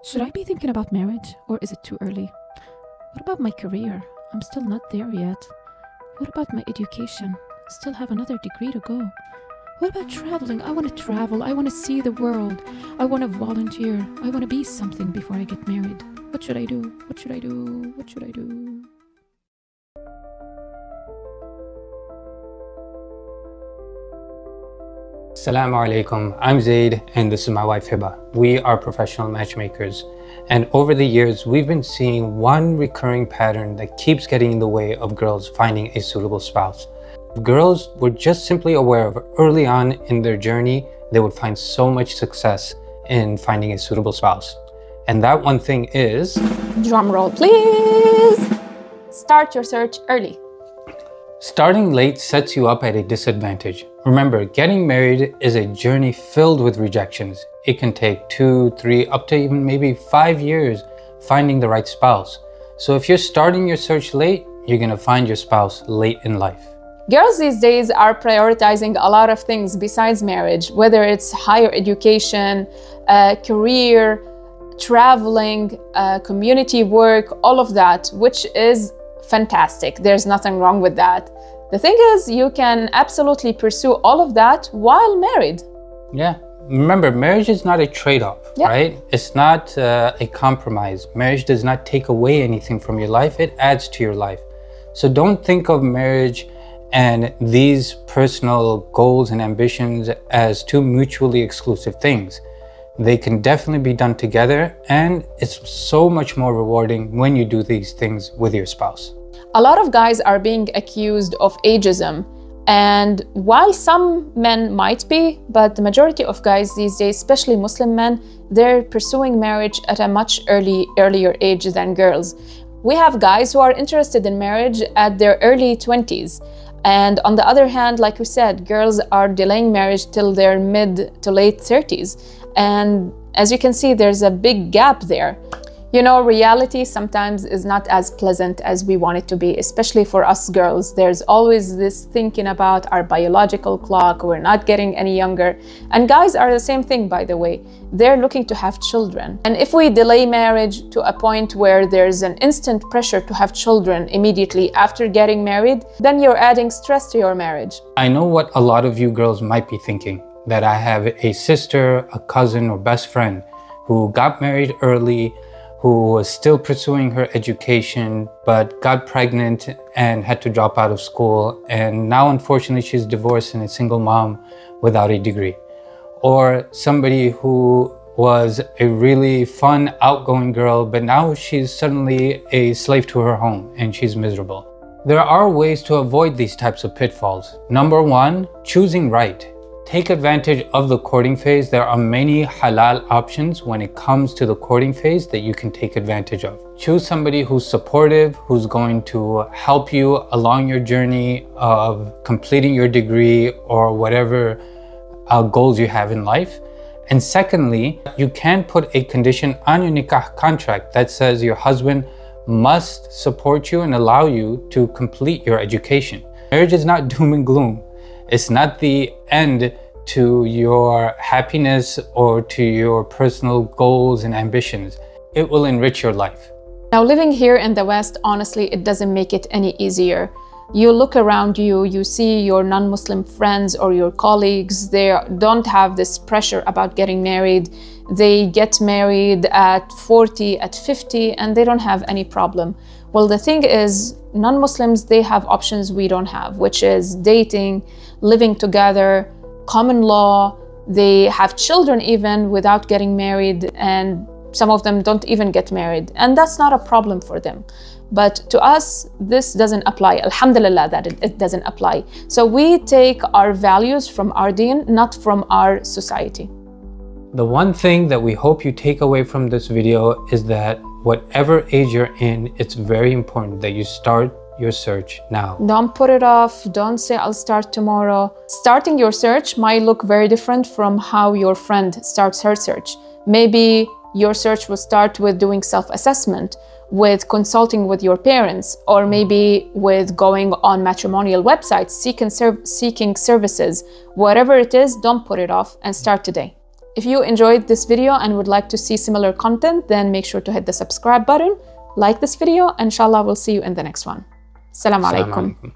Should I be thinking about marriage, or is it too early? What about my career? I'm still not there yet. What about my education? Still have another degree to go. What about traveling? I want to travel. I want to see the world. I want to volunteer. I want to be something before I get married. What should I do? What should I do? What should I do? Assalamu alaikum, I'm Zaid and this is my wife Hiba. We are professional matchmakers, and over the years we've been seeing one recurring pattern that keeps getting in the way of girls finding a suitable spouse. If girls were just simply aware of early on in their journey, they would find so much success in finding a suitable spouse. And that one thing is... Drum roll, please! Start your search early. Starting late sets you up at a disadvantage. Remember, getting married is a journey filled with rejections. It can take 2, 3, up to even maybe 5 years finding the right spouse. So if you're starting your search late, you're gonna find your spouse late in life. Girls these days are prioritizing a lot of things besides marriage, whether it's higher education, career, traveling, community work, all of that, which is fantastic. There's nothing wrong with that. The thing is, you can absolutely pursue all of that while married. Yeah. Remember, marriage is not a trade-off, right? It's not a compromise. Marriage does not take away anything from your life. It adds to your life. So don't think of marriage and these personal goals and ambitions as two mutually exclusive things. They can definitely be done together, and it's so much more rewarding when you do these things with your spouse. A lot of guys are being accused of ageism, and while some men might be, but the majority of guys these days, especially Muslim men, they're pursuing marriage at a much earlier age than girls. We have guys who are interested in marriage at their early 20s. And on the other hand, like we said, girls are delaying marriage till their mid to late 30s. And as you can see, there's a big gap there. You know, reality sometimes is not as pleasant as we want it to be, especially for us girls. There's always this thinking about our biological clock. We're not getting any younger. And guys are the same thing, by the way. They're looking to have children. And if we delay marriage to a point where there's an instant pressure to have children immediately after getting married, then you're adding stress to your marriage. I know what a lot of you girls might be thinking, that I have a sister, a cousin, or best friend who got married early, who was still pursuing her education, but got pregnant and had to drop out of school. And now, unfortunately, she's divorced and a single mom without a degree. Or somebody who was a really fun, outgoing girl, but now she's suddenly a slave to her home and she's miserable. There are ways to avoid these types of pitfalls. Number one, choosing right. Take advantage of the courting phase. There are many halal options when it comes to the courting phase that you can take advantage of. Choose somebody who's supportive, who's going to help you along your journey of completing your degree or whatever goals you have in life. And secondly, you can put a condition on your nikah contract that says your husband must support you and allow you to complete your education. Marriage is not doom and gloom. It's not the end to your happiness or to your personal goals and ambitions. It will enrich your life. Now, living here in the West, honestly, it doesn't make it any easier. You look around you, you see your non-Muslim friends or your colleagues, they don't have this pressure about getting married. They get married at 40, at 50, and they don't have any problem. Well, the thing is, non-Muslims, they have options we don't have, which is dating, living together, common law. They have children even without getting married, and some of them don't even get married. And that's not a problem for them. But to us, this doesn't apply. Alhamdulillah that it doesn't apply. So we take our values from our deen, not from our society. The one thing that we hope you take away from this video is that whatever age you're in, it's very important that you start your search now. Don't put it off. Don't say, I'll start tomorrow. Starting your search might look very different from how your friend starts her search. Maybe your search will start with doing self-assessment, with consulting with your parents, or maybe with going on matrimonial websites, seeking services. Whatever it is, don't put it off and start today. If you enjoyed this video and would like to see similar content, then make sure to hit the subscribe button, like this video, and inshallah we'll see you in the next one. Assalamu alaikum.